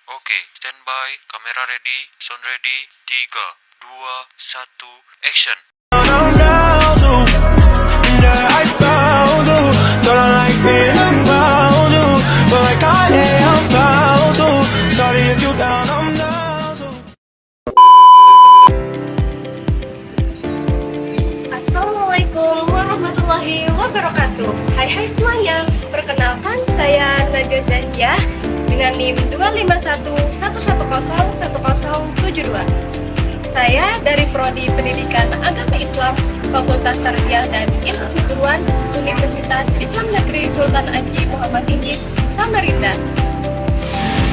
Oke, standby, kamera ready, sound ready, 3, 2, 1, action. Assalamualaikum warahmatullahi wabarakatuh. Hai semuanya, perkenalkan saya Najwa Zanjah dengan NIM 25111011072. Saya dari Prodi Pendidikan Agama Islam Fakultas Tarbiyah dan Ilmu Keguruan Universitas Islam Negeri Sultan Haji Muhammad Idris Samarinda.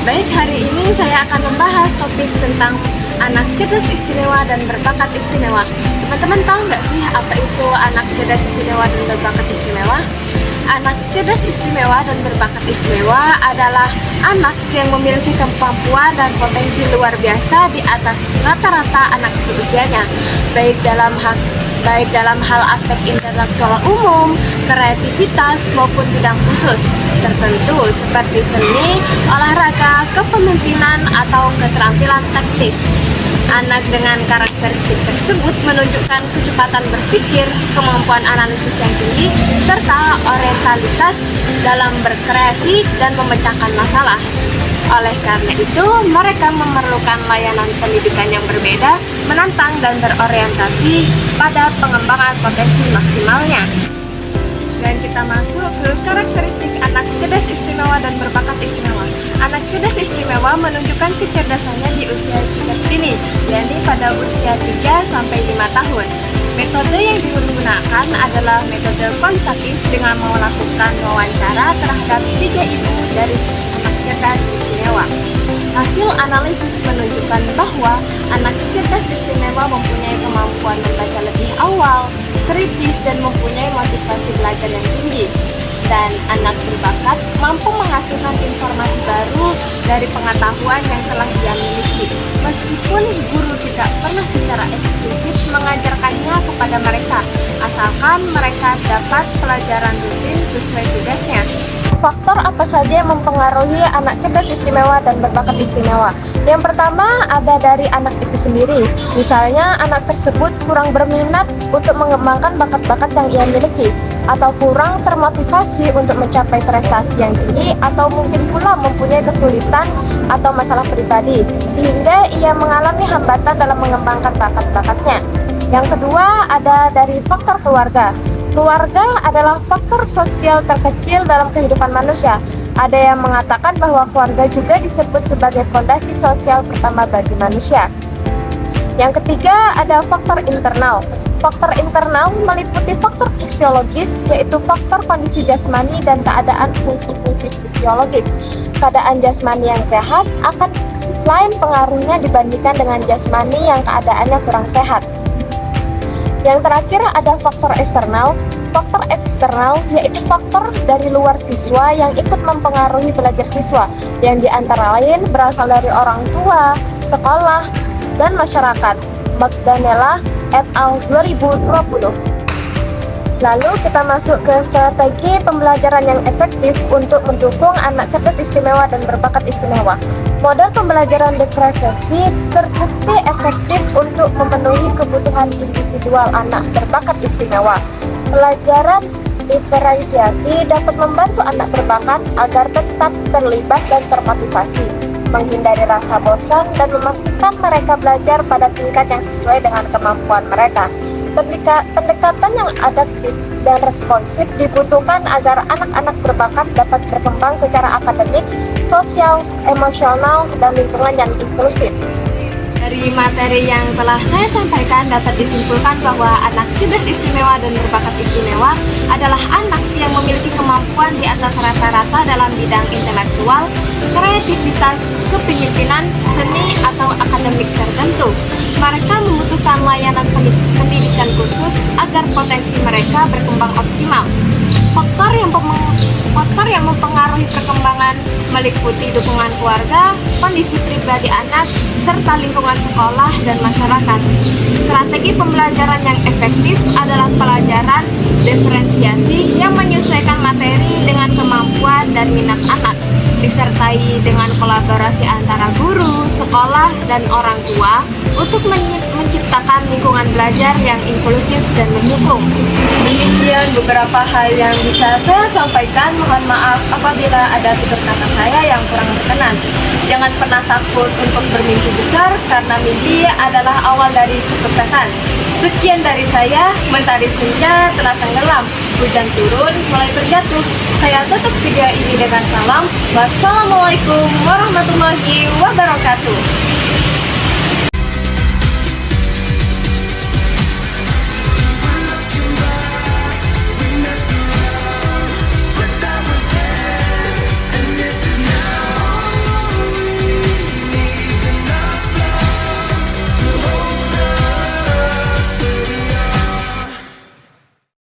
Baik, hari ini saya akan membahas topik tentang anak cerdas istimewa dan berbakat istimewa. Teman-teman tahu nggak sih apa itu anak cerdas istimewa dan berbakat istimewa? Anak cerdas istimewa dan berbakat istimewa adalah anak yang memiliki kemampuan dan potensi luar biasa di atas rata-rata anak seusianya, baik dalam hal aspek intelektual umum, kreativitas maupun bidang khusus tertentu seperti seni, olahraga, kepemimpinan atau keterampilan teknis. Anak dengan karakteristik tersebut menunjukkan kecepatan berpikir, kemampuan analisis yang tinggi, serta orientalitas dalam berkreasi dan memecahkan masalah. Oleh karena itu, mereka memerlukan layanan pendidikan yang berbeda, menantang dan berorientasi pada pengembangan potensi maksimalnya. Dan kita masuk ke karakteristik anak cerdas istimewa dan berbakat istimewa. Anak cerdas istimewa menunjukkan kecerdasannya di usia sejak dini, yakni pada usia 3-5 tahun. Metode yang digunakan adalah metode kuantitatif dengan melakukan wawancara terhadap 3 ibu dari anak cerdas istimewa. Hasil analisis menunjukkan bahwa anak cerdas istimewa mempunyai kemampuan membaca lebih awal, kritis, dan mempunyai motivasi belajar yang tinggi. Dan anak berbakat mampu menghasilkan informasi baru dari pengetahuan yang telah dia miliki, meskipun guru tidak pernah secara eksplisit mengajarkannya kepada mereka, asalkan mereka dapat pelajaran rutin sesuai tugasnya. Faktor apa saja yang mempengaruhi anak cerdas istimewa dan berbakat istimewa? Yang pertama ada dari anak itu sendiri. Misalnya anak tersebut kurang berminat untuk mengembangkan bakat-bakat yang ia miliki, atau kurang termotivasi untuk mencapai prestasi yang tinggi, atau mungkin pula mempunyai kesulitan atau masalah pribadi sehingga ia mengalami hambatan dalam mengembangkan bakat-bakatnya. Yang kedua ada dari faktor keluarga. Keluarga adalah faktor sosial terkecil dalam kehidupan manusia. Ada yang mengatakan bahwa keluarga juga disebut sebagai fondasi sosial pertama bagi manusia. Yang ketiga ada faktor internal. Faktor internal meliputi faktor fisiologis, yaitu faktor kondisi jasmani dan keadaan fungsi-fungsi fisiologis. Keadaan jasmani yang sehat akan lain pengaruhnya dibandingkan dengan jasmani yang keadaannya kurang sehat. Yang terakhir ada faktor eksternal. Faktor eksternal yaitu faktor dari luar siswa yang ikut mempengaruhi belajar siswa, yang diantara lain berasal dari orang tua, sekolah, dan masyarakat. Magdanella et al. 2020. Lalu kita masuk ke strategi pembelajaran yang efektif untuk mendukung anak cerdas istimewa dan berbakat istimewa. Model pembelajaran diferensiasi terbukti efektif untuk memenuhi kebutuhan individual anak berbakat istimewa. Pelajaran diferensiasi dapat membantu anak berbakat agar tetap terlibat dan termotivasi, menghindari rasa bosan, dan memastikan mereka belajar pada tingkat yang sesuai dengan kemampuan mereka. Pendekatan yang adaptif dan responsif dibutuhkan agar anak-anak berbakat dapat berkembang secara akademik, sosial, emosional, dan lingkungan yang inklusif. Dari materi yang telah saya sampaikan dapat disimpulkan bahwa anak cerdas istimewa dan berbakat istimewa adalah anak yang memiliki kemampuan di atas rata-rata dalam bidang intelektual, kreativitas, kepemimpinan, seni, atau akademik tertentu. Mereka membutuhkan layanan pendidikan khusus agar potensi mereka berkembang optimal. Faktor yang mempengaruhi perkembangan meliputi dukungan keluarga, kondisi pribadi anak, serta lingkungan sekolah dan masyarakat. Strategi pembelajaran yang efektif adalah pelajaran diferensiasi yang menyesuaikan materi dengan kemampuan dan minat anak, disertai dengan kolaborasi antara sekolah, dan orang tua untuk menciptakan lingkungan belajar yang inklusif dan mendukung. Demikian beberapa hal yang bisa saya sampaikan. Mohon maaf apabila ada tutur kata saya yang kurang berkenan. Jangan pernah takut untuk bermimpi besar karena mimpi adalah awal dari kesuksesan. Sekian dari saya, mentari senja telah tenggelam, hujan turun mulai terjatuh. Saya tutup video ini dengan salam. Wassalamualaikum warahmatullahi wabarakatuh.